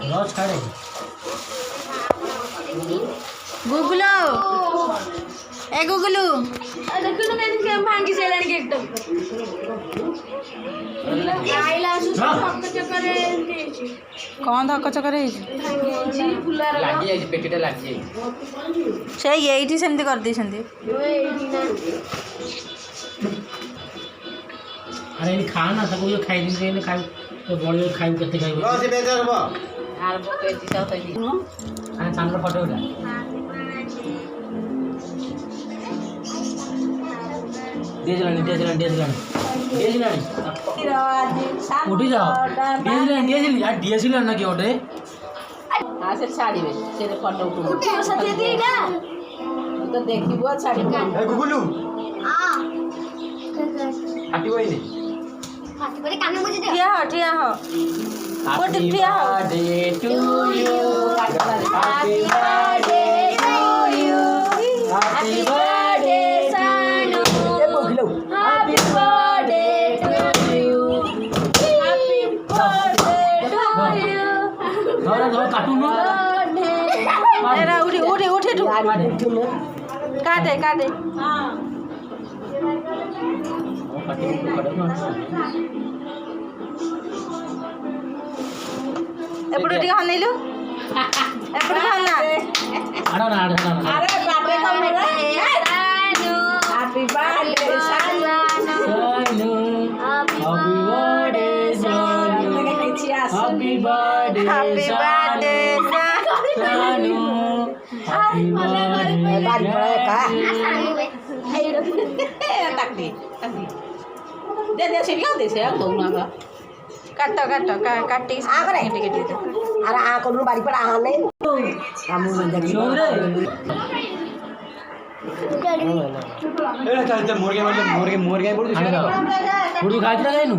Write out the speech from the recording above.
रस खाड़े गुगलो ए गुगलू देखो मैं इनके भांगी से लेने के एकदम आइला सब चक्कर है कौन धक्का चक्कर है जी फुला लागी जाई पेटीटा लागी से यही सेमती कर दी अरे इन खाना था कोई खाई दिन के खाई तो बड़ी खाई करते खाई रस बेचर बा आर बके दिसा तो दी खाना चांद फोटो उठा डेजलानी उठी जाओ डेजलानी यार डीएसएलआर ना क्यों उठे हां से साड़ी में तेरे फोटो उठो उठे सत्य दी ना तो देखी बहुत साड़ी ए गुगुलू हां आटी वही ने हाथी पर कान मुझे दे ठिया हो happy birthday to you happy birthday to you happy birthday सानू happy birthday to you happy birthday to you धर कार्टून एरा उठी उठी उठी काटे काटे ఎప్పుడు నీళ్ళు ఎప్పుడు अरे बाटे का मेरा सानू हैप्पी बर्थडे सानू हैप्पी बर्थडे हैप्पी बर्थडे सानू हैप्पी बर्थडे तक दी दे दे सीढ़ियों दे से तो ना काटो काटो काटी अरे आ को बारी पर आ नहीं कामू बंद ए चल मुर्गे बोल खाई खाई खाई नु